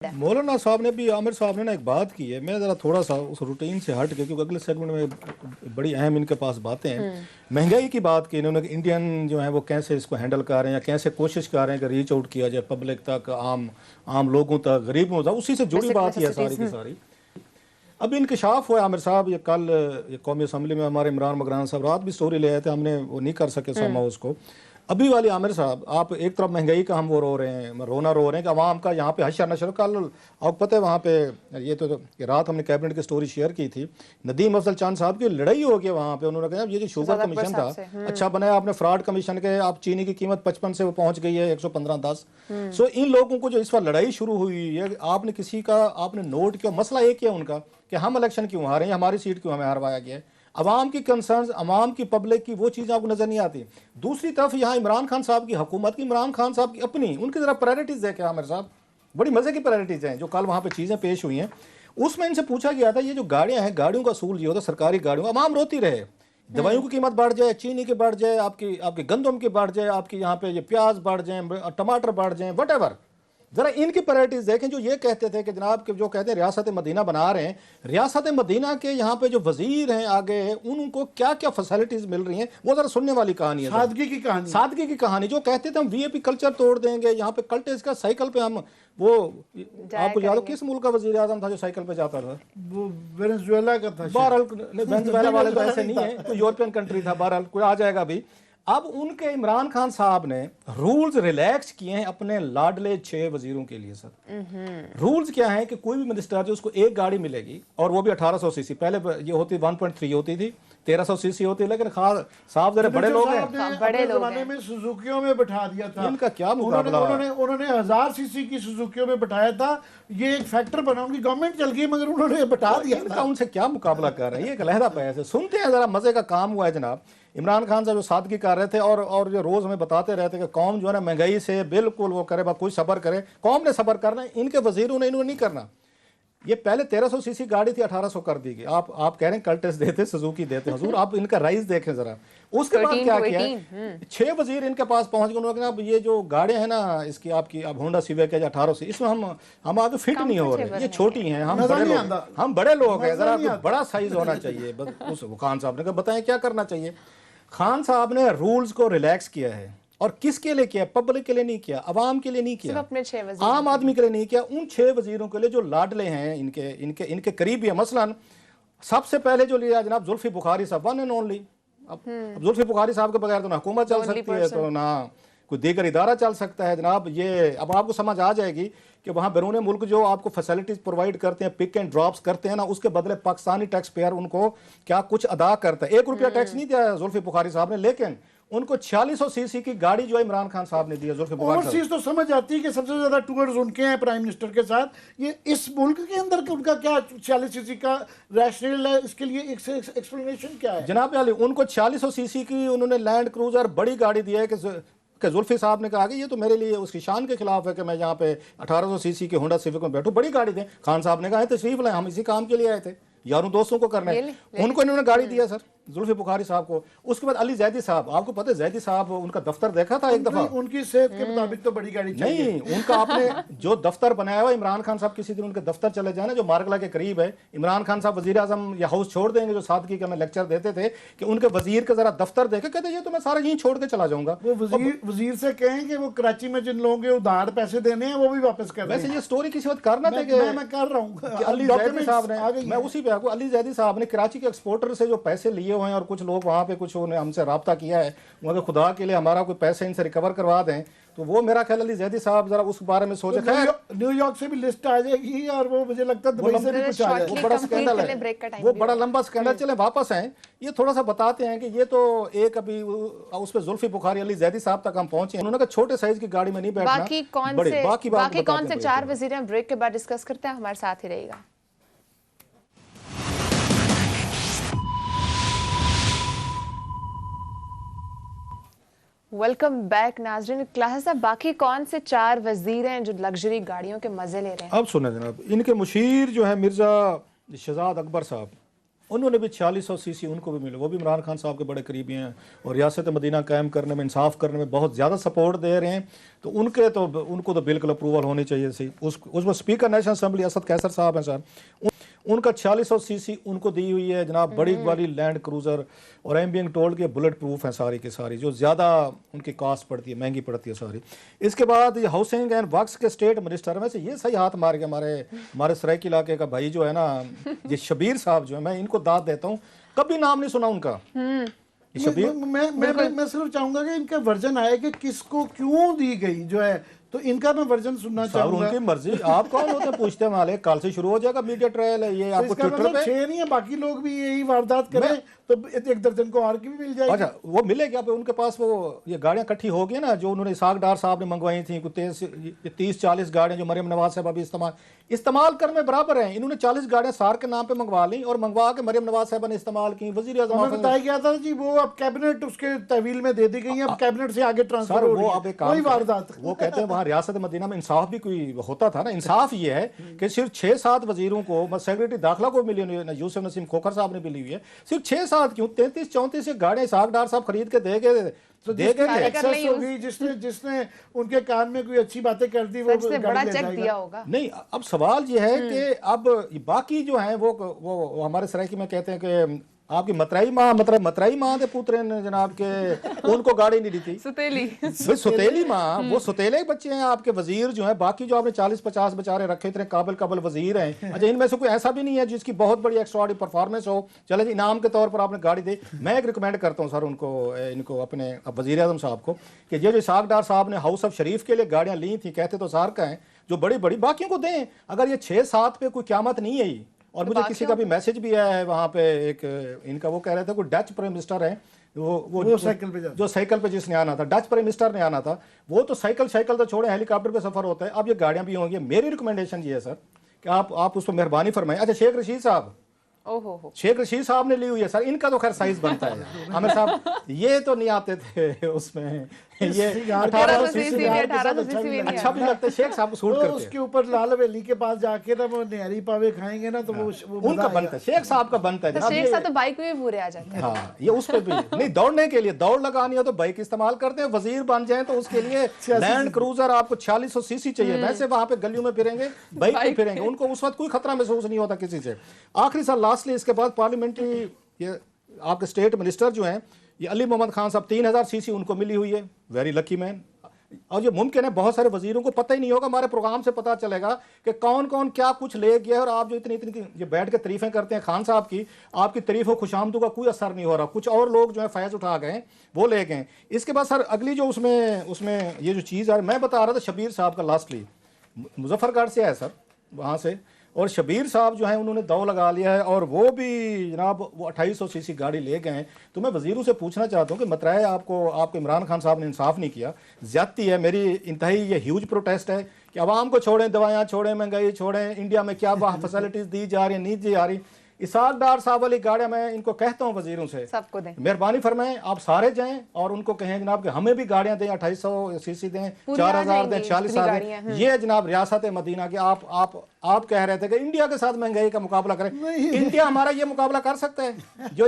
मौलाना साहब ने भी, आमिर साहब ने ना एक बात की है, मैं ज़रा थोड़ा सा उस रूटीन से हट के, क्योंकि अगले सेगमेंट में बड़ी अहम इनके पास बातें हैं। महंगाई की बात की इन्होंने, इंडियन जो है वो कैसे इसको हैंडल कर रहे हैं, या कैसे कोशिश कर रहे हैं कि रीच आउट किया जाए पब्लिक तक, आम लोगों तक, गरीबों तक, उसी से जुड़ी बात ही है सारी की सारी। अब इंकशाफ हुआ आमिर साहब, ये कल ये कौमी असम्बली में हमारे इमरान मगरान साहब रात भी स्टोरी ले आए थे, हमने वो नहीं कर सके समा उसको। अभी वाली आमिर साहब, आप एक तरफ महंगाई का हम वो रो रहे हैं, रोना रो रहे हैं कि अवाम का यहाँ पे हशर नशर। कल आपको पता है वहाँ पे ये तो रात हमने कैबिनेट की स्टोरी शेयर की थी, नदीम अफजल चांद साहब की लड़ाई हो गई वहाँ पे। उन्होंने कहा ये जो शुगर कमीशन था अच्छा बनाया आपने, फ्रॉड कमीशन के, आप चीनी की कीमत 55 से वो पहुँच गई है 115-10। सो इन लोगों को जो इस बार लड़ाई शुरू हुई है, आपने किसी का आपने नोट किया, मसला एक है उनका कि हम इलेक्शन क्यों हारे हैं, हमारी सीट क्यों हमें हरवाया गया है। अवाम की कंसर्न्स, अवाम की पब्लिक की वो चीज़ आपको नजर नहीं आती। दूसरी तरफ यहाँ इमरान खान साहब की हुकूमत की, इमरान खान साहब की अपनी, उनकी जरा प्रायोरिटीज देखे आमिर साहब, बड़ी मजे की प्रायोरिटीज हैं जो कल वहाँ पे चीज़ें पेश हुई हैं। उसमें इनसे पूछा गया था ये जो गाड़ियाँ हैं, गाड़ियों का असूल ये होता है सरकारी गाड़ियों, अवाम रोती रहे, दवाइयों की कीमत बढ़ जाए, चीनी की बढ़ जाए, आपकी गंदम की बढ़ जाए, आपकी यहाँ पे ये प्याज बढ़ जाए, टमाटर बढ़ जाए, वट एवर। जरा इनकी प्रायोरिटीज देखें। जो ये कहते थे कि जनाब के जो कहते हैं रियासत मदीना बना रहे हैं, रियासत मदीना के यहाँ पे जो वजीर हैं आगे, उनको क्या क्या फैसिलिटीज मिल रही हैं, वो जरा सुनने वाली कहानी है। सादगी की कहानी जो कहते थे हम वीआईपी कल्चर तोड़ देंगे, यहाँ पे कल्टेज का साइकिल पे हम वो, आपको याद हो किस मुल्क का वजीर आजम था जो साइकिल पे जाता था? वो वेनेजुएला का था। बहरहाल वेनेजुएला वाले तो ऐसे नहीं है, कोई यूरोपियन कंट्री था, बहरहाल कोई आ जाएगा अभी। अब उनके इमरान खान साहब ने रूल्स रिलैक्स किए हैं अपने लाडले 6 वजीरों के लिए। सर रूल्स क्या है कि कोई भी मिनिस्टर जो उसको एक गाड़ी मिलेगी, और वो भी 1800 सीसी, पहले ये होती 1.3 होती थी, 1300 सीसी होती है, लेकिन खास साहब जरा बड़े लोग हैं, बड़े जमाने में सुजुकियों में बैठा दिया था। इनका क्या मुकाबला, उन्होंने 1000 सीसी की सुजुकियों में बैठाया था। ये एक फैक्टर बना, उनकी गवर्नमेंट चल गई मगर उन्होंने बैठा दिया। इनका उनसे क्या मुकाबला कर रहे हैं, ये एक अलहदा पैस है। सुनते हैं जरा, मजे का काम हुआ है जनाब। इमरान खान साहब जो सादगी कर रहे थे, और जो रोज हमें बताते रहते कि कौम जो है ना महंगाई से बिल्कुल वो करे, कोई सबर करे, कौम ने सबर करना है, इनके वजीरों ने इन्होंने नहीं करना। ये पहले 1300 सीसी गाड़ी थी, 1800 कर दी गई। आप कह रहे हैं कल्टेस देते, सुजुकी देते, हुजूर आप इनका राइज देखें जरा। उसके बाद क्या किया, 6 वजीर इनके पास पहुंच गए। उन्होंने कहा ये जो गाड़ियां हैं ना, इसकी आपकी अब होंडा सिविक है 1800 से, इसमें हम आगे फिट नहीं हो रहे, ये छोटी हैं, हम बड़े लोग हैं, जरा बड़ा साइज होना चाहिए। उस खान साहब ने कहा बताएं क्या करना चाहिए। खान साहब ने रूल्स को रिलैक्स किया है, और किसके लिए किया? पब्लिक के लिए नहीं किया, अवाम के लिए नहीं किया, अपने 6 वजीर आम आदमी के लिए नहीं किया। उन 6 वजीरों के लिए जो लाडले हैं, इनके करीबी है। मसलन सबसे पहले जो लिया जनाब जुल्फी बुखारी साहब, वन एंड ओनली। अब जुल्फी बुखारी साहब के बगैर तो ना हुकूमत चल सकती है, तो ना कोई दीगर इदारा चल सकता है जनाब। ये अब आपको समझ आ जाएगी कि वहाँ बैरून मुल्क जो आपको फैसिलिटीज प्रोवाइड करते हैं, पिक एंड ड्रॉप्स करते हैं ना, उसके बदले पाकिस्तानी टैक्स पेयर उनको क्या कुछ अदा करता है। 1 रुपया टैक्स नहीं दिया जुल्फी बुखारी साहब ने, लेकिन उनको 4600 सीसी की गाड़ी जो इमरान खान साहब ने दी है। और चीज तो समझ आती है कि सबसे ज्यादा टूर्स उनके हैं प्राइम मिनिस्टर के साथ। ये इस मुल्क के अंदर उनका क्या 46 सीसी का रैशनल है, इसके लिए एक्सप्लेनेशन क्या है? जनाब अली, उनको 4600 सीसी की उन्होंने लैंड क्रूजर बड़ी गाड़ी दी है कि जुल्फी साहब ने कहा कि ये तो मेरे लिए उसकी शान के खिलाफ है कि मैं यहाँ पे 1800 सीसी की होंडा सिविक में बैठूं, बड़ी गाड़ी दें। खान साहब ने कहा तशरीफ लाए, हम इसी काम के लिए आए थे, यारों दोस्तों को करना है। उनको इन्होंने गाड़ी दिया सर, जुल्फी बुखारी साहब को। उसके बाद अली जैदी साहब, आपको पता है जैदी साहब, उनका दफ्तर देखा था एक दफा, उनकी सेहत के मुताबिक तो बड़ी गाड़ी चाहिए। नहीं, उनका आपने जो दफ्तर बनाया हुआ, इमरान खान साहब किसी दिन उनके दफ्तर चले जाए ना, जो मार्गला के करीब है, इमरान खान साहब वजीर आजम या हाउस छोड़ देंगे, जो सादगी का हमें लेक्चर देते थे कि उनके वजीर का जरा दफ्तर देखे, कहते ये तो मैं सारा यहीं छोड़ के चला जाऊंगा। वो वजीर से कहें कि वो कराची में जिन लोगों के उधार पैसे देने हैं वो भी वापस कर। वैसे ये स्टोरी किसी वक्त करना था, मैं कर रहा हूँ। अली जैदी साहब ने, मैं उसी पे आपको, अली जैदी साहब ने कराची के एक्सपोर्टर से जो पैसे लिए हुए हैं, और कुछ लोग वहाँ पे कुछ उन्हें हमसे राब्ता किया है, मगर खुदा के लिए हमारा कोई पैसे इनसे रिकवर करवा दें, तो वो मेरा ख्याल अली जैदी साहब जरा उस बारे में सोचे। न्यूयॉर्क से भी लिस्ट आ जाएगी, और वो मुझे लगता है दुबई से भी कुछ आ जाएगा। वो बड़ा स्कैंडल है, वो बड़ा लंबा स्कैंडल। चले वापस आए, ये थोड़ा सा बताते हैं कि ये तो एक अभी उस पे जुल्फी बुखारी अली जैदी साहब तक हम पहुंचे। उन्होंने कहा छोटे साइज की गाड़ी में नहीं बैठना। बाकी कौन से 4 वजीर हैं, ब्रेक के बाद डिस्कस करते हैं, हमारे साथ ही रहेगा। वेलकम बैक नाजरीन। क्लास साहब, बाकी कौन से 4 वजीर हैं जो लग्जरी गाड़ियों के मजे ले रहे हैं? अब सुने जनाब, इनके मुशीर जो है मिर्जा शहजाद अकबर साहब, उन्होंने भी 4600 सीसी उनको भी मिले, वो भी इमरान खान साहब के बड़े करीबी हैं और रियासत मदीना कायम करने में, इंसाफ करने में बहुत ज़्यादा सपोर्ट दे रहे हैं। तो उनको तो बिल्कुल अप्रूवल होनी चाहिए थी। उसमें speaker national assembly Asad Qaiser साहब हैं सर, उनका 4600 सीसी उनको दी हुई है जनाब, बड़ी वाली लैंड क्रूज़र, और आई एम बीइंग टोल्ड कि बुलेट प्रूफ है सारी की सारी, जो ज़्यादा उनकी कॉस्ट पड़ती है, महंगी पड़ती है सारी। इसके बाद ये हाउसिंग एंड वर्क्स के स्टेट मिनिस्टर हैं, वैसे ये सही हाथ मार के हमारे सराइकी इलाके का भाई जो है ना, ये शबीर साहब जो है, मैं इनको दाद देता हूँ, कभी नाम नहीं सुना उनका। शबीर मैं सिर्फ चाहूंगा कि इनका वर्जन आए कि किसको क्यों दी गई जो है, तो इनका मैं वर्जन सुनना चाहूंगा। उनकी मर्जी, आप कौन होते हैं पूछते हैं वाले, कल से शुरू हो जाएगा मीडिया ट्रायल है ये, आपको ट्विटर पे 6 नहीं है, बाकी लोग भी यही वारदात करें तो 1 दर्जन को और की भी मिल जाएगी। अच्छा, वो मिलेगी आप उनके पास, वो ये गाड़ियां इकट्ठी हो गई ना जो उन्होंने इसाक डार साहब ने मंगवाई थी, 30-40 गाड़ियां जो मरियम नवाज साहब अभी इस्तेमाल करने में बराबर हैं। इन्होंने 40 गाड़ियां सार के नाम पे मंगवा ली और मंगवा के मरियम नवाज साहब ने इस्तेमाल की। वजीर आज़म हमें बताया गया था जी वो अब कैबिनेट उसके तहवील में दे दी गई है, अब कैबिनेट से आगे ट्रांसफर हो रही है, कोई वारदात। वो कहते हैं वहाँ रियासत मदीना में इंसाफ भी कोई होता था ना। इंसाफ ये है कि सिर्फ 6-7 वजीरों को, सेक्रेटरी दाखिला को मिली, यूसुफ नसीम खोखर साहब ने मिली हुई है, सिर्फ 6-7 क्यों 33-34 गाड़ियां इसाक डार साहब खरीद के दे गए, तो जिसने उनके कान में कोई अच्छी बातें कर दी वो बड़ा चेक दिया होगा। नहीं, अब सवाल ये है कि अब बाकी जो है वो हमारे सरायकी में कहते हैं कि आपकी मतराई माँ के पुत्र ने जनाब के उनको गाड़ी नहीं दी थी, सुतेली माँ, वो सुतेले बच्चे हैं आपके वजीर जो हैं। बाकी जो आपने 40-50 बेचारे रखे इतने काबिल वजीर हैं, अच्छा इनमें से कोई ऐसा भी नहीं है जिसकी बहुत बड़ी एक्स्ट्राऑर्डिनरी परफॉर्मेंस हो, चले जी इनाम के तौर पर आपने गाड़ी दी। मैं एक रिकमेंड करता हूँ सर इनको अपने वजीर आज़म साहब को कि जो इसाक डार साहब ने हाउस ऑफ शरीफ के लिए गाड़ियाँ ली थी, कहते तो सार का है, जो बड़ी बड़ी बाकियों को दें। अगर ये 6-7 पे कोई क़यामत नहीं आई। और मुझे किसी का भी मैसेज भी आया है वहाँ पे, एक इनका वो कह रहे थे कोई डच प्राइम मिनिस्टर है, वो साइकिल पे जिसने आना था, डच प्राइम मिनिस्टर ने आना था, वो तो साइकिल तो छोड़े हेलीकॉप्टर पे सफर होता है, अब ये गाड़ियाँ भी होंगी। मेरी रिकमेंडेशन ये है सर कि आप उस पर मेहरबानी फरमाएं। अच्छा, शेख रशीद साहब ने ली हुई है सर, इनका तो खैर साइज बनता है। आमिर साहब ये तो नहीं आते थे उसमें, ये 1800 सीसी अच्छा भी लगता है, शेख साहब को सूट करते हैं। उसके ऊपर लाल हवेली के पास जाके ना वो निहरी पावे खाएंगे ना, तो वो उनका बनता है, शेख साहब का बनता है। शेख साहब तो बाइक में भी पूरे आ जाते हैं। हाँ, ये उस पे भी नहीं, दौड़ने के लिए दौड़ लगानी हो तो बाइक इस्तेमाल करते हैं, वजीर बन जाए तो उसके लिए लैंड क्रूजर आपको 4600 सीसी चाहिए। वैसे वहां पे गलियों में फिरेंगे, बाइक पे फिरेंगे, उनको उस वक्त कोई खतरा महसूस नहीं होता किसी से। आखिरी साल लास्टली इसके बाद पार्लियामेंट्री ये आपके स्टेट मिनिस्टर जो हैं, ये अली मोहम्मद खान साहब 3000 सीसी उनको मिली हुई है, वेरी लकी मैन। और ये मुमकिन है बहुत सारे वजीरों को पता ही नहीं होगा, हमारे प्रोग्राम से पता चलेगा कि कौन कौन क्या कुछ ले गया। और आप जो इतनी ये बैठ के तारीफें करते हैं खान साहब की, आपकी तारीफों खुशामदों का कोई असर नहीं हो रहा। कुछ और लोग जो है फैज़ उठा गए, वो ले गए। इसके बाद सर अगली जो उसमें ये जो चीज़ है, मैं बता रहा था शबीर साहब का लास्टली मुजफ्फरगढ़ से है सर, वहाँ से, और शबीर साहब जो हैं उन्होंने दौ लगा लिया है और वो भी जनाब वो 2800 सीसी गाड़ी ले गए हैं। तो मैं वजीरों से पूछना चाहता हूँ कि मतराए आपको इमरान खान साहब ने इंसाफ नहीं किया, ज्यादती है। मेरी इंतहाई ये ह्यूज प्रोटेस्ट है कि आवाम को छोड़ें, दवाइयाँ छोड़ें, महंगाई छोड़ें, इंडिया में क्या वहाँ फैसिलिटीज़ दी जा रही हैं, नहीं दी जा रही। इसाक डार साहब वाली गाड़ियां मैं इनको कहता हूं वजीरों से, सबको दें, मेहरबानी फरमाएं, आप सारे जाएं और उनको कहें जनाब कि हमें भी गाड़ियां दें, 2800 सीसी दें, 4000 दें, 40,000 दें। ये जनाब रियासत मदीना की आप कह रहे थे कि इंडिया के साथ महंगाई का मुकाबला करें। इंडिया हमारा ये मुकाबला कर सकता है जो